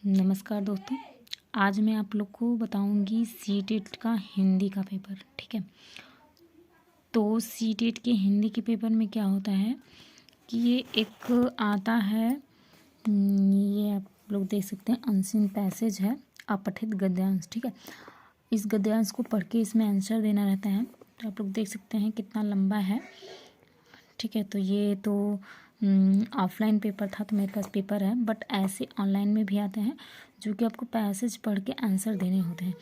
नमस्कार दोस्तों। आज मैं आप लोग को बताऊंगी सीटेट का हिंदी का पेपर। ठीक है, तो सीटेट के हिंदी के पेपर में क्या होता है कि ये एक आता है, ये आप लोग देख सकते हैं, अनसीन पैसेज है, अपठित गद्यांश। ठीक है, इस गद्यांश को पढ़ के इसमें आंसर देना रहता है। तो आप लोग देख सकते हैं कितना लंबा है। ठीक है, तो ये तो ऑफलाइन पेपर था तो मेरे पास पेपर है, बट ऐसे ऑनलाइन में भी आते हैं जो कि आपको पैसेज पढ़ के आंसर देने होते हैं।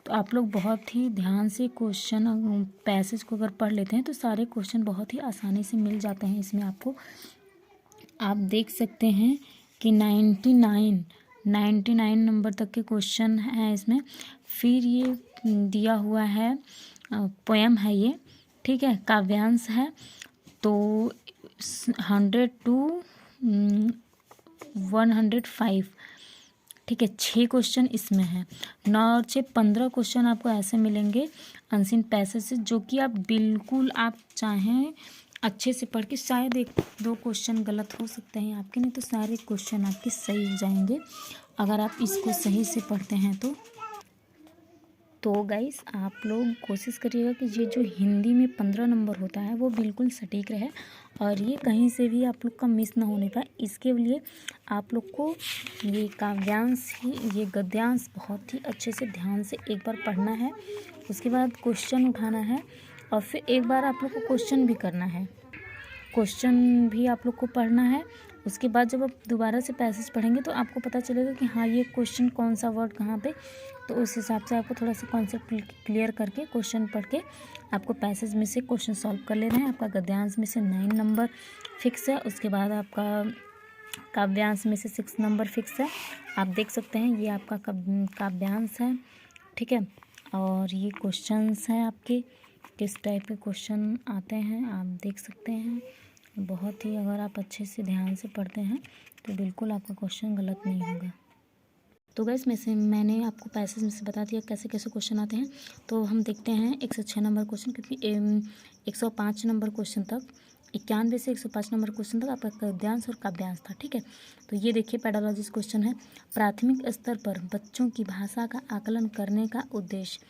तो आप लोग बहुत ही ध्यान से क्वेश्चन पैसेज को अगर पढ़ लेते हैं तो सारे क्वेश्चन बहुत ही आसानी से मिल जाते हैं इसमें आपको। आप देख सकते हैं कि 99 नंबर तक के क्वेश्चन हैं इसमें। फिर ये दिया हुआ है, पोएम है ये। ठीक है, काव्यांश है। तो 100 to 105। ठीक है, 6 क्वेश्चन इसमें हैं। 9 और 6 15 क्वेश्चन आपको ऐसे मिलेंगे अनसीन पैसेज से, जो कि आप बिल्कुल आप चाहें अच्छे से पढ़ के, शायद 1-2 क्वेश्चन गलत हो सकते हैं आपके, नहीं तो सारे क्वेश्चन आपके सही हो जाएंगे अगर आप इसको सही से पढ़ते हैं तो गाइस आप लोग कोशिश करिएगा कि ये जो हिंदी में 15 नंबर होता है वो बिल्कुल सटीक रहे और ये कहीं से भी आप लोग का मिस ना होने पाए। इसके लिए आप लोग को ये काव्यांश ही, ये गद्यांश बहुत ही अच्छे से ध्यान से एक बार पढ़ना है। उसके बाद क्वेश्चन उठाना है और फिर एक बार आप लोग को क्वेश्चन भी करना है, क्वेश्चन भी आप लोग को पढ़ना है। उसके बाद जब आप दोबारा से पैसेज पढ़ेंगे तो आपको पता चलेगा कि हाँ ये क्वेश्चन कौन सा वर्ड कहाँ पे, तो उस हिसाब से आपको थोड़ा सा कॉन्सेप्ट क्लियर करके क्वेश्चन पढ़ के आपको पैसेज में से क्वेश्चन सॉल्व कर लेना है। आपका गद्यांश में से 9 नंबर फिक्स है, उसके बाद आपका काव्यांश में से 6 नंबर फिक्स है। आप देख सकते हैं ये आपका काव्यांश है। ठीक है, और ये क्वेश्चंस हैं आपके, किस टाइप के क्वेश्चन आते हैं आप देख सकते हैं। बहुत ही, अगर आप अच्छे से ध्यान से पढ़ते हैं तो बिल्कुल आपका क्वेश्चन गलत नहीं होगा। तो गैस मैंने आपको पैसेज में से बता दिया कैसे कैसे क्वेश्चन आते हैं। तो हम देखते हैं 106 नंबर क्वेश्चन, क्योंकि 105 नंबर क्वेश्चन तक, 91 से 105 नंबर क्वेश्चन तक आपका गद्यांश और काव्यांश था। ठीक है, तो ये देखिए पेडालॉजिस्ट क्वेश्चन है। प्राथमिक स्तर पर बच्चों की भाषा का आकलन करने का उद्देश्य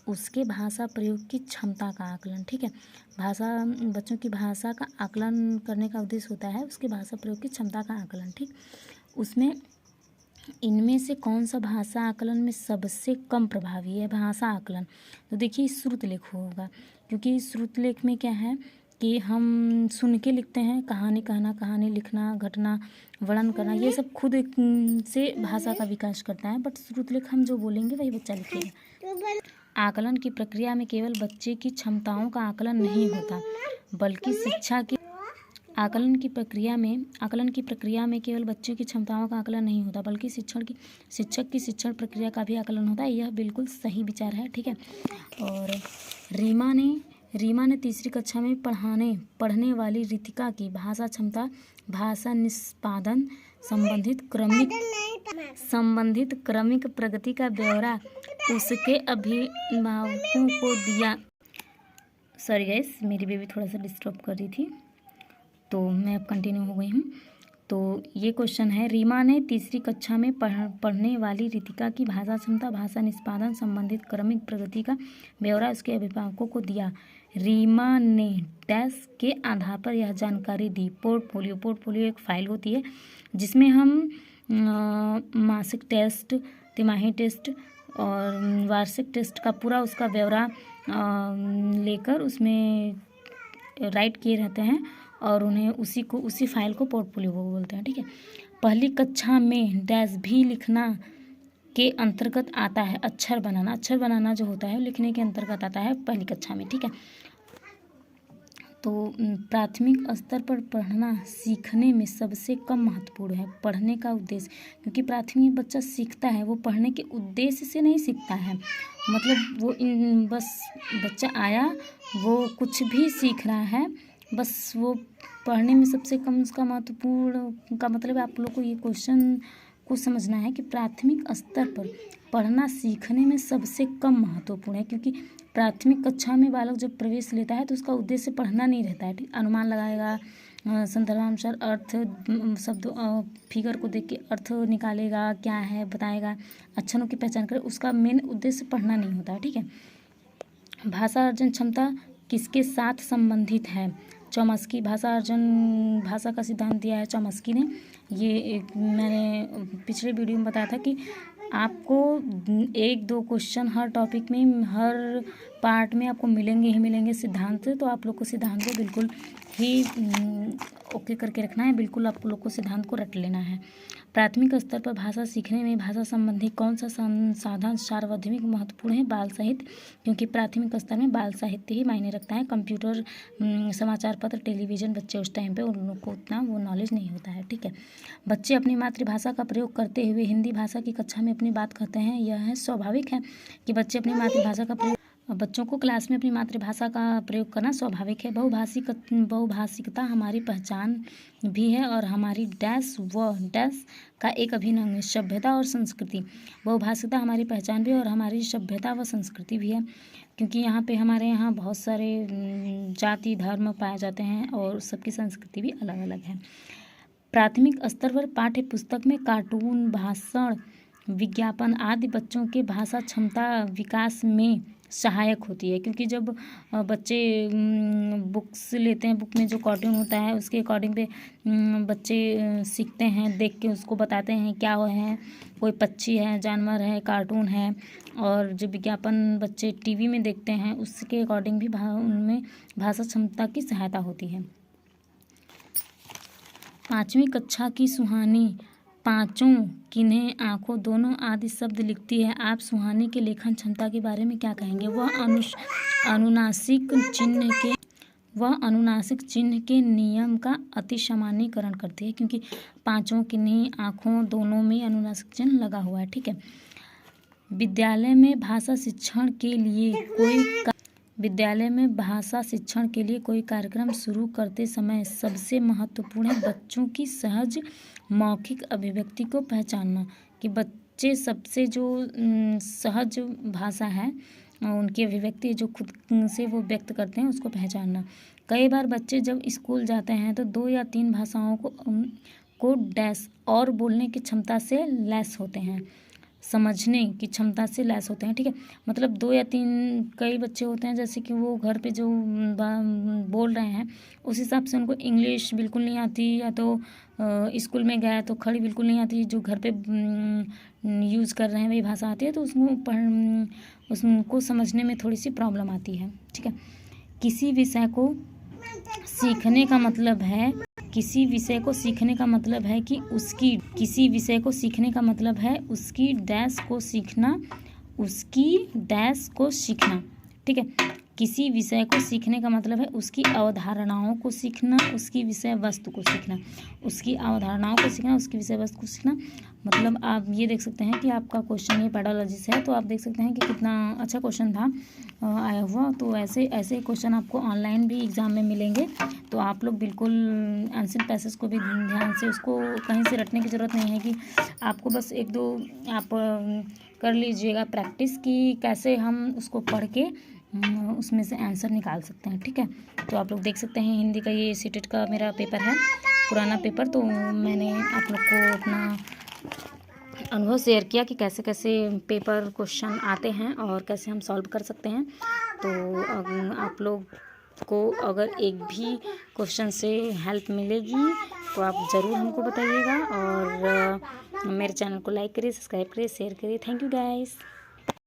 उसके भाषा प्रयोग की क्षमता का आकलन। ठीक है, बच्चों की भाषा का आकलन करने का उद्देश्य होता है उसके भाषा प्रयोग की क्षमता का आकलन। ठीक, उसमें इनमें से कौन सा भाषा आकलन में सबसे कम प्रभावी है? भाषा आकलन, तो देखिए श्रुतलेख होगा, क्योंकि श्रुतलेख में क्या है कि हम सुन के लिखते हैं, कहानी कहना, कहानी लिखना, घटना वर्णन करना, ये सब खुद से भाषा का विकास करता है, बट श्रुतलेख हम जो बोलेंगे वही बच्चा लिखेगा। आकलन की प्रक्रिया में केवल बच्चे की क्षमताओं का आकलन नहीं होता, बल्कि आकलन की प्रक्रिया में केवल बच्चे की क्षमताओं का आकलन नहीं होता, बल्कि शिक्षक की शिक्षण प्रक्रिया का भी आकलन होता है। यह बिल्कुल सही विचार है। ठीक है, और रीमा ने तीसरी कक्षा में पढ़ने वाली रितिका की भाषा क्षमता, भाषा निष्पादन संबंधित क्रमिक प्रगति का ब्यौरा उसके अभिभावकों को दिया। सॉरी गाइस, मेरी बेबी थोड़ा सा डिस्टर्ब कर रही थी, तो मैं अब कंटिन्यू हो गई हूँ। तो ये क्वेश्चन है, रीमा ने तीसरी कक्षा में पढ़ने वाली रितिका की भाषा क्षमता, भाषा निष्पादन संबंधित क्रमिक प्रगति का ब्यौरा उसके अभिभावकों को दिया। रीमा ने डैश के आधार पर यह जानकारी दी। पोर्टफोलियो एक फाइल होती है जिसमें हम मासिक टेस्ट, तिमाही टेस्ट और वार्षिक टेस्ट का पूरा उसका ब्यौरा लेकर उसमें राइट किए रहते हैं और उन्हें उसी फाइल को पोर्टफोलियो बोलते हैं। ठीक है, पहली कक्षा में डैश भी लिखना के अंतर्गत आता है। अक्षर बनाना जो होता है लिखने के अंतर्गत आता है पहली कक्षा में। ठीक है, तो प्राथमिक स्तर पर पढ़ना सीखने में सबसे कम महत्वपूर्ण है। पढ़ने का उद्देश्य, क्योंकि प्राथमिक बच्चा सीखता है, वो पढ़ने के उद्देश्य से नहीं सीखता है, मतलब वो बस बच्चा आया, वो कुछ भी सीख रहा है, बस वो पढ़ने में सबसे कम उसका महत्वपूर्ण का मतलब है। आप लोग को ये क्वेश्चन को समझना है कि प्राथमिक स्तर पर पढ़ना सीखने में सबसे कम महत्वपूर्ण है, क्योंकि प्राथमिक कक्षा में बालक जब प्रवेश लेता है तो उसका उद्देश्य पढ़ना नहीं रहता है। ठीक, अनुमान लगाएगा, संदर्भानुसार अर्थ शब्द फिगर को देख के अर्थ निकालेगा, क्या है बताएगा, अक्षरों की पहचान करे। उसका मेन उद्देश्य पढ़ना नहीं होता है, ठीक है। भाषा अर्जन क्षमता किसके साथ संबंधित है? चॉम्स्की। भाषा अर्जन भाषा का सिद्धांत दिया है चॉम्स्की ने। ये मैंने पिछले वीडियो में बताया था कि आपको 1-2 क्वेश्चन हर टॉपिक में, हर पार्ट में आपको मिलेंगे ही मिलेंगे सिद्धांत। तो आप लोग को सिद्धांत को बिल्कुल ही ओके करके रखना है, बिल्कुल आप लोग को सिद्धांत को रट लेना है। प्राथमिक स्तर पर भाषा सीखने में भाषा संबंधी कौन सा साधन सर्वाधिक महत्वपूर्ण है? बाल साहित्य, क्योंकि प्राथमिक स्तर में बाल साहित्य ही मायने रखता है। कंप्यूटर, समाचार पत्र, टेलीविज़न, बच्चे उस टाइम पे उन लोग को उतना वो नॉलेज नहीं होता है, ठीक है। बच्चे अपनी मातृभाषा का प्रयोग करते हुए हिंदी भाषा की कक्षा में अपनी बात कहते हैं, यह स्वाभाविक है कि बच्चे अपनी मातृभाषा का प्रयोग, बच्चों को क्लास में अपनी मातृभाषा का प्रयोग करना स्वाभाविक है। बहुभाषिकता हमारी पहचान भी है और हमारी डैश व डैश का एक अभिन्न अंग है। सभ्यता और संस्कृति। बहुभाषिकता हमारी पहचान भी है और हमारी सभ्यता व संस्कृति भी है, क्योंकि यहाँ पे हमारे यहाँ बहुत सारे जाति धर्म पाए जाते हैं और सबकी संस्कृति भी अलग अलग है। प्राथमिक स्तर पर पाठ्य पुस्तक में कार्टून, भाषण, विज्ञापन आदि बच्चों के भाषा क्षमता विकास में सहायक होती है, क्योंकि जब बच्चे बुक्स लेते हैं, बुक में जो कार्टून होता है उसके अकॉर्डिंग पे बच्चे सीखते हैं, देख के उसको बताते हैं क्या वो है, कोई पक्षी है, जानवर है, कार्टून है। और जो विज्ञापन बच्चे टीवी में देखते हैं उसके अकॉर्डिंग भी उनमें भाषा क्षमता की सहायता होती है। 5वीं कक्षा की सुहानी पाँचों किन्हें, आँखों, दोनों आदि शब्द लिखती है। आप सुहानी के लेखन क्षमता के बारे में क्या कहेंगे? वह अनुनासिक चिन्ह के नियम का अति सामान्यीकरण करती है, क्योंकि पाँचों किन्हीं, आँखों, दोनों में अनुनासिक चिन्ह लगा हुआ है, ठीक है। विद्यालय में भाषा शिक्षण के लिए कोई कार्यक्रम शुरू करते समय सबसे महत्वपूर्ण है बच्चों की सहज मौखिक अभिव्यक्ति को पहचानना, कि बच्चे सबसे जो सहज भाषा है, उनकी अभिव्यक्ति जो खुद से वो व्यक्त करते हैं उसको पहचानना। कई बार बच्चे जब स्कूल जाते हैं तो 2 या 3 भाषाओं को डैश और बोलने की क्षमता से लैस होते हैं, समझने की क्षमता से लैस होते हैं, ठीक है। मतलब 2 या 3 कई बच्चे होते हैं जैसे कि वो घर पे जो बोल रहे हैं उस हिसाब से उनको इंग्लिश बिल्कुल नहीं आती, या तो स्कूल में गया तो खड़ी बिल्कुल नहीं आती, जो घर पे यूज़ कर रहे हैं वही भाषा आती है, तो उसको समझने में थोड़ी सी प्रॉब्लम आती है, ठीक है। किसी विषय को सीखने का मतलब है उसकी डैश को सीखना, ठीक है। किसी विषय को सीखने का मतलब है उसकी अवधारणाओं को सीखना, उसकी विषय वस्तु को सीखना, मतलब आप ये देख सकते हैं कि आपका क्वेश्चन ये पेडोलॉजी से है, तो आप देख सकते हैं कि कितना अच्छा क्वेश्चन था आया हुआ। तो ऐसे क्वेश्चन आपको ऑनलाइन भी एग्ज़ाम में मिलेंगे, तो आप लोग बिल्कुल आंसर पैसेज को भी ध्यान से, उसको कहीं से रटने की ज़रूरत नहीं है, कि आपको बस 1-2 आप कर लीजिएगा प्रैक्टिस कि कैसे हम उसको पढ़ के उसमें से आंसर निकाल सकते हैं, ठीक है। तो आप लोग देख सकते हैं हिंदी का ये सीटेट का मेरा पेपर है, पुराना पेपर, तो मैंने आप लोग को अपना अनुभव शेयर किया कि कैसे कैसे पेपर क्वेश्चन आते हैं और कैसे हम सॉल्व कर सकते हैं। तो आप लोग को अगर एक भी क्वेश्चन से हेल्प मिलेगी तो आप ज़रूर हमको बताइएगा, और मेरे चैनल को लाइक करिए, सब्सक्राइब करिए, शेयर करिए। Thank you guys.